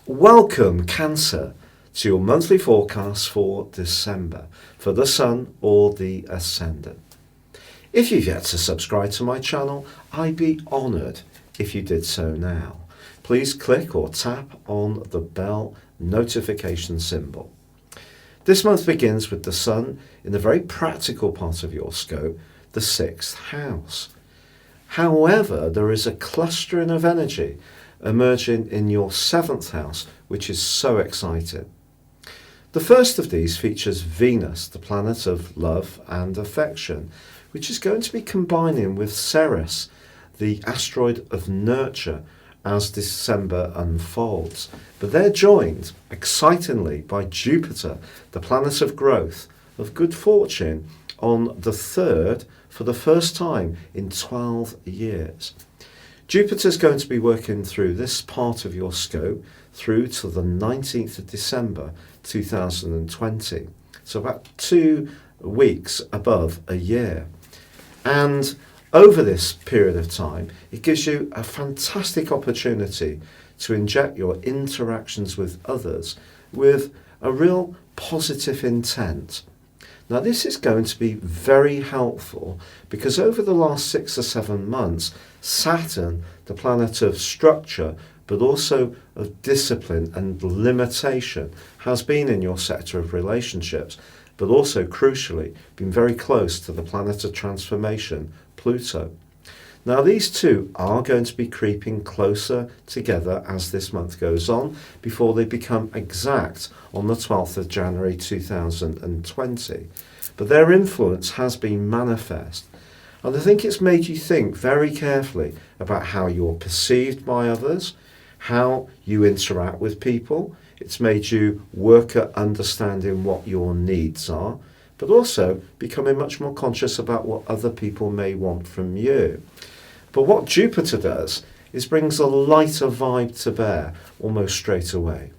Welcome, Cancer, to your monthly forecast for December for the Sun or the Ascendant. If you've yet to subscribe to my channel, I'd be honoured if you did so now. Please click or tap on the bell notification symbol. This month begins with the Sun in the very practical part of your scope, the 6th house. However, there is a clustering of energy emerging in your 7th house, which is so exciting. The first of these features Venus, the planet of love and affection, which is going to be combining with Ceres, the asteroid of nurture, as December unfolds. But they're joined, excitingly, by Jupiter, the planet of growth, of good fortune, on the 3rd for the first time in 12 years. Jupiter's going to be working through this part of your scope through to the 19th of December 2020. So about 2 weeks above a year. And over this period of time, it gives you a fantastic opportunity to inject your interactions with others with a real positive intent. Now, this is going to be very helpful because over the last 6 or 7 months, Saturn, the planet of structure, but also of discipline and limitation, has been in your sector of relationships, but also, crucially, been very close to the planet of transformation, Pluto. Now, these two are going to be creeping closer together as this month goes on before they become exact on the 12th of January 2020. But their influence has been manifest. And I think it's made you think very carefully about how you're perceived by others, how you interact with people. It's made you work at understanding what your needs are, but also becoming much more conscious about what other people may want from you. But what Jupiter does is brings a lighter vibe to bear almost straight away.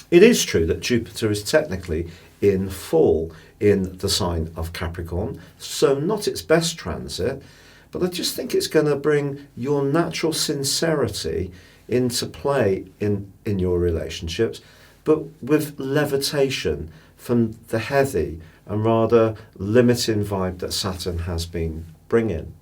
It is true that Jupiter is technically in full in the sign of Capricorn, so not its best transit, but I just think it's going to bring your natural sincerity into play in your relationships, but with levitation from the heavy and rather limiting vibe that Saturn has been bringing.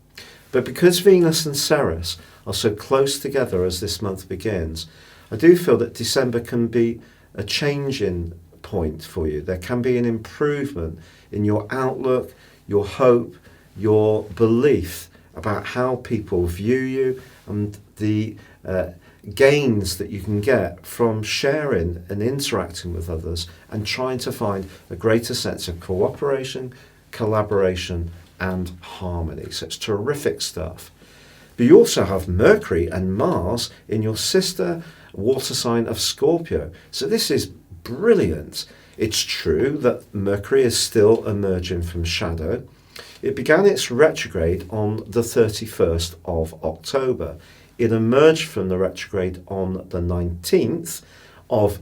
But because Venus and Ceres are so close together as this month begins, I do feel that December can be a changing point for you. There can be an improvement in your outlook, your hope, your belief about how people view you and the gains that you can get from sharing and interacting with others and trying to find a greater sense of cooperation, collaboration, and harmony. So it's terrific stuff. But you also have Mercury and Mars in your sister water sign of Scorpio. So this is brilliant. It's true that Mercury is still emerging from shadow. It began its retrograde on the 31st of October. It emerged from the retrograde on the 19th of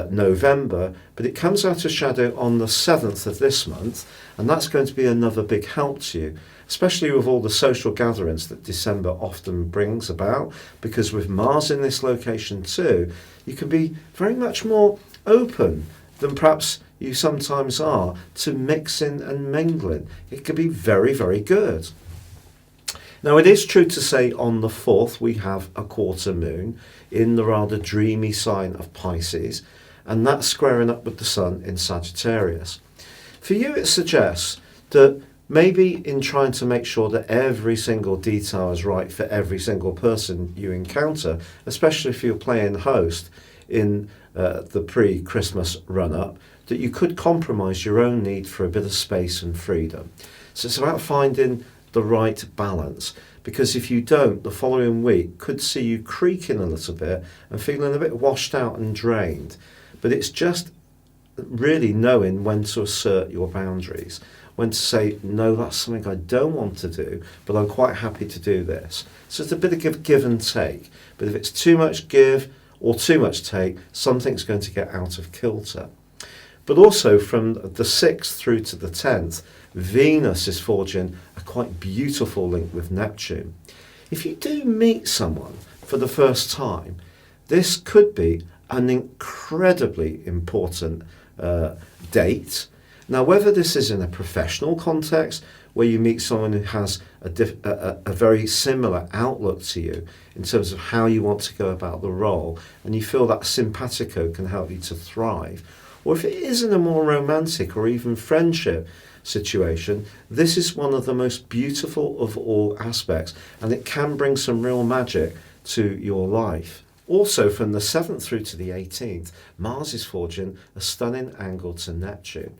November, but it comes out of shadow on the 7th of this month, and that's going to be another big help to you, especially with all the social gatherings that December often brings about, because with Mars in this location too, you can be very much more open than perhaps you sometimes are to mixing and mingling. It can be very, very good. Now, it is true to say on the 4th we have a quarter moon in the rather dreamy sign of Pisces, and that's squaring up with the Sun in Sagittarius. For you, it suggests that maybe in trying to make sure that every single detail is right for every single person you encounter, especially if you're playing host in the pre-Christmas run-up, that you could compromise your own need for a bit of space and freedom. So it's about finding the right balance, because if you don't, the following week could see you creaking a little bit and feeling a bit washed out and drained. But it's just really knowing when to assert your boundaries, when to say, no, that's something I don't want to do, but I'm quite happy to do this. So it's a bit of give and take. But if it's too much give or too much take, something's going to get out of kilter. But also from the 6th through to the 10th, Venus is forging a quite beautiful link with Neptune. If you do meet someone for the first time, this could be an incredibly important date. Now, whether this is in a professional context where you meet someone who has a very similar outlook to you in terms of how you want to go about the role, and you feel that simpatico can help you to thrive, or if it is in a more romantic or even friendship situation, this is one of the most beautiful of all aspects, and it can bring some real magic to your life. Also, from the 7th through to the 18th, Mars is forging a stunning angle to Neptune.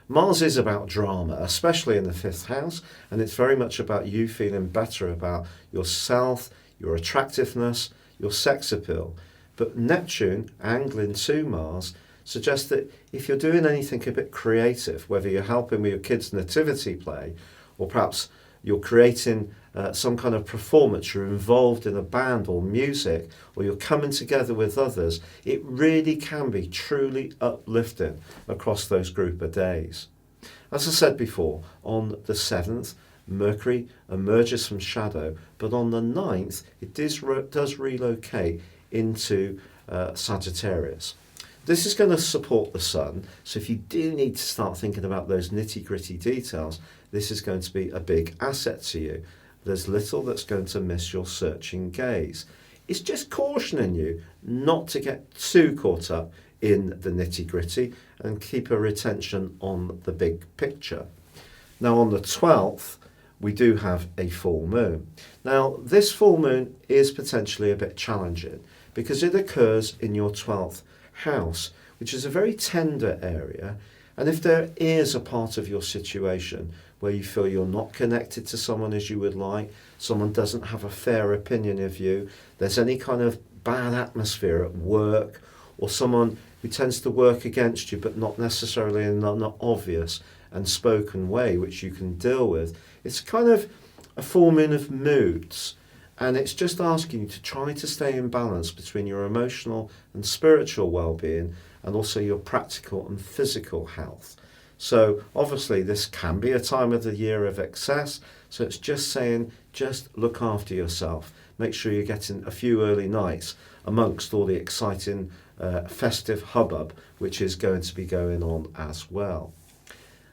Mars is about drama, especially in the 5th house, and it's very much about you feeling better about yourself, your attractiveness, your sex appeal. But Neptune, angling to Mars, suggests that if you're doing anything a bit creative, whether you're helping with your kids' nativity play, or perhaps you're creating some kind of performance, you're involved in a band or music, or you're coming together with others, it really can be truly uplifting across those group of days. As I said before, on the 7th, Mercury emerges from shadow, but on the 9th, it does relocate into Sagittarius. This is going to support the Sun, so if you do need to start thinking about those nitty-gritty details, this is going to be a big asset to you. There's little that's going to miss your searching gaze. It's just cautioning you not to get too caught up in the nitty-gritty and keep a retention on the big picture. Now, on the 12th, we do have a full moon. Now, this full moon is potentially a bit challenging because it occurs in your 12th house, which is a very tender area. And if there is a part of your situation where you feel you're not connected to someone as you would like, someone doesn't have a fair opinion of you, there's any kind of bad atmosphere at work, or someone who tends to work against you but not necessarily in an obvious and spoken way which you can deal with, it's kind of a full moon of moods. And it's just asking you to try to stay in balance between your emotional and spiritual well-being and also your practical and physical health. So obviously this can be a time of the year of excess. So it's just saying, just look after yourself. Make sure you're getting a few early nights amongst all the exciting festive hubbub which is going to be going on as well.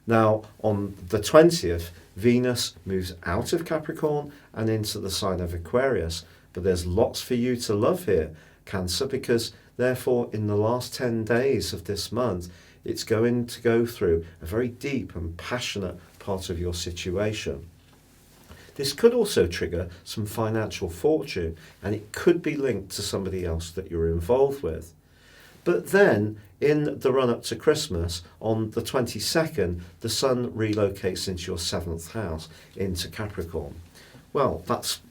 Now, on the 20th, Venus moves out of Capricorn and into the sign of Aquarius. But there's lots for you to love here, Cancer, because therefore in the last 10 days of this month, it's going to go through a very deep and passionate part of your situation. This could also trigger some financial fortune, and it could be linked to somebody else that you're involved with. But then, in the run-up to Christmas, on the 22nd, the Sun relocates into your 7th house, into Capricorn. Well, that's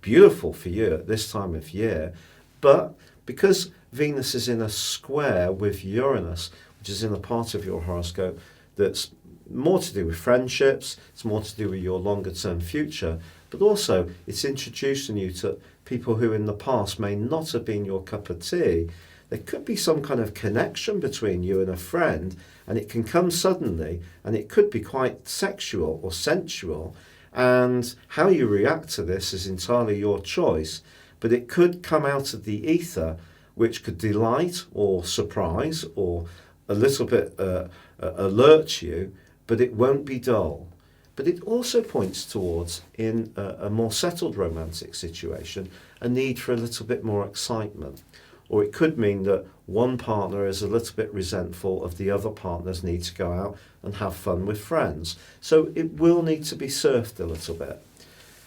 beautiful for you at this time of year, but because Venus is in a square with Uranus, which is in a part of your horoscope that's more to do with friendships, it's more to do with your longer-term future, but also it's introducing you to people who in the past may not have been your cup of tea. There could be some kind of connection between you and a friend, and it can come suddenly, and it could be quite sexual or sensual, and how you react to this is entirely your choice, but it could come out of the ether, which could delight or surprise or a little bit alert you, but it won't be dull. But it also points towards, in a more settled romantic situation, a need for a little bit more excitement. Or it could mean that one partner is a little bit resentful of the other partner's need to go out and have fun with friends. So it will need to be surfed a little bit.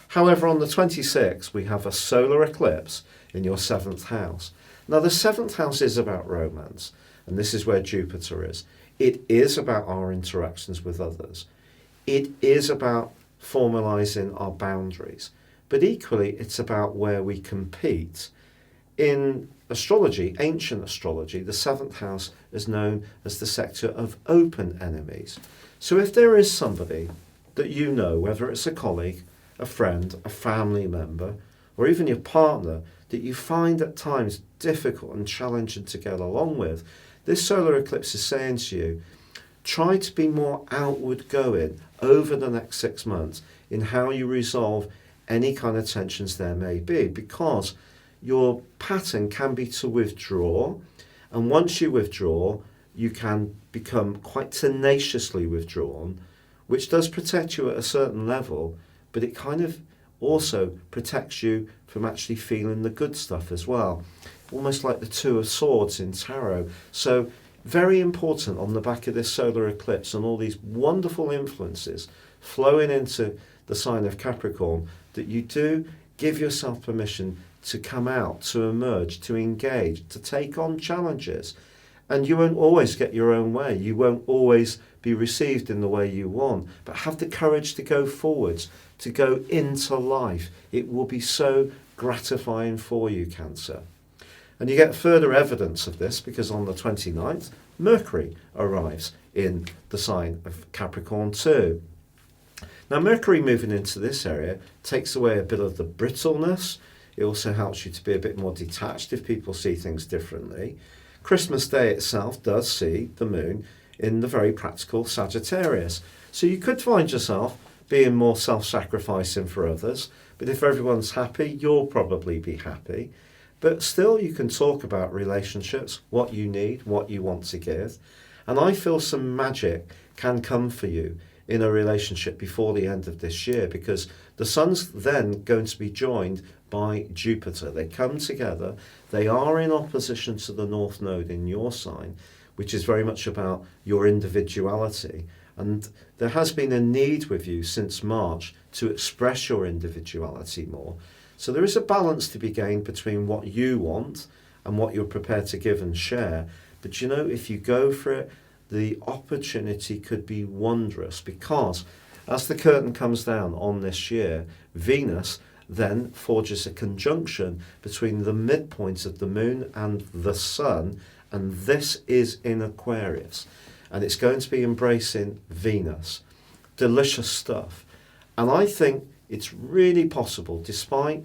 However, on the 26th, we have a solar eclipse in your 7th house. Now, the 7th house is about romance, and this is where Jupiter is. It is about our interactions with others. It is about formalizing our boundaries. But equally, it's about where we compete. In astrology, ancient astrology, the 7th house is known as the sector of open enemies. So if there is somebody that you know, whether it's a colleague, a friend, a family member, or even your partner, that you find at times difficult and challenging to get along with, this solar eclipse is saying to you, try to be more outward going over the next 6 months in how you resolve any kind of tensions there may be, because your pattern can be to withdraw, and once you withdraw, you can become quite tenaciously withdrawn, which does protect you at a certain level, but it kind of also protects you from actually feeling the good stuff as well. Almost like the Two of Swords in tarot. So very important on the back of this solar eclipse and all these wonderful influences flowing into the sign of Capricorn, that you do give yourself permission to come out, to emerge, to engage, to take on challenges. And you won't always get your own way. You won't always be received in the way you want. But have the courage to go forwards, to go into life. It will be so gratifying for you, Cancer. And you get further evidence of this because on the 29th, Mercury arrives in the sign of Capricorn too. Now, Mercury moving into this area takes away a bit of the brittleness. It also helps you to be a bit more detached if people see things differently. Christmas Day itself does see the moon in the very practical Sagittarius. So you could find yourself being more self-sacrificing for others, but if everyone's happy, you'll probably be happy. But still, you can talk about relationships, what you need, what you want to give. And I feel some magic can come for you in a relationship before the end of this year, because the sun's then going to be joined by Jupiter. They come together. They are in opposition to the North Node in your sign, which is very much about your individuality. And there has been a need with you since March to express your individuality more. So there is a balance to be gained between what you want and what you're prepared to give and share. But you know, if you go for it, the opportunity could be wondrous, because as the curtain comes down on this year, Venus then forges a conjunction between the midpoint of the moon and the sun, and this is in Aquarius, and it's going to be embracing Venus. Delicious stuff. And I think it's really possible, despite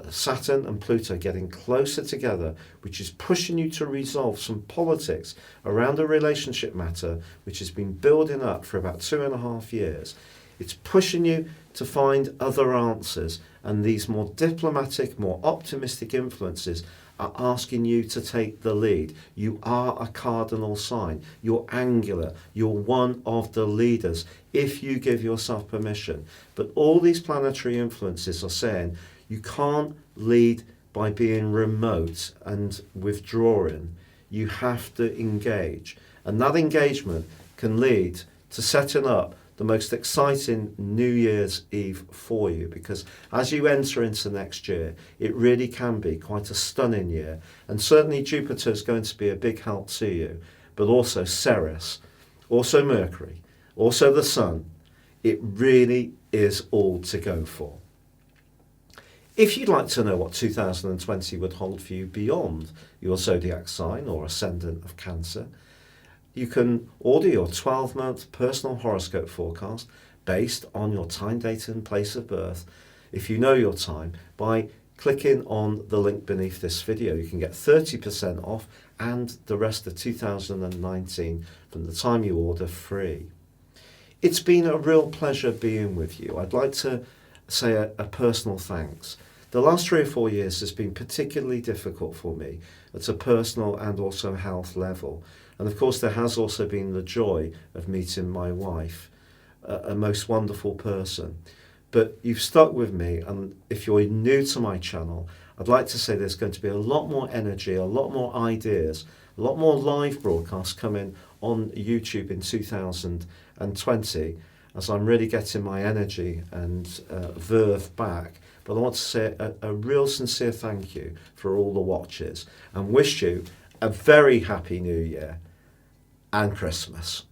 Saturn and Pluto getting closer together, which is pushing you to resolve some politics around a relationship matter which has been building up for about 2.5 years. It's pushing you to find other answers, and these more diplomatic, more optimistic influences are asking you to take the lead. You are a cardinal sign. You're angular. You're one of the leaders if you give yourself permission. But all these planetary influences are saying you can't lead by being remote and withdrawing. You have to engage. And that engagement can lead to setting up the most exciting New Year's Eve for you, because as you enter into next year, it really can be quite a stunning year. And certainly Jupiter is going to be a big help to you, but also Ceres, also Mercury, also the Sun. It really is all to go for. If you'd like to know what 2020 would hold for you beyond your zodiac sign or ascendant of Cancer, you can order your 12-month personal horoscope forecast based on your time, date and place of birth, if you know your time, by clicking on the link beneath this video. You can get 30% off and the rest of 2019 from the time you order free. It's been a real pleasure being with you. I'd like to say a personal thanks. The last 3 or 4 years has been particularly difficult for me at a personal and also health level. And of course, there has also been the joy of meeting my wife, a most wonderful person. But you've stuck with me, and if you're new to my channel, I'd like to say there's going to be a lot more energy, a lot more ideas, a lot more live broadcasts coming on YouTube in 2020, as I'm really getting my energy and verve back. But I want to say a real sincere thank you for all the watches, and wish you a very happy New Year and Christmas.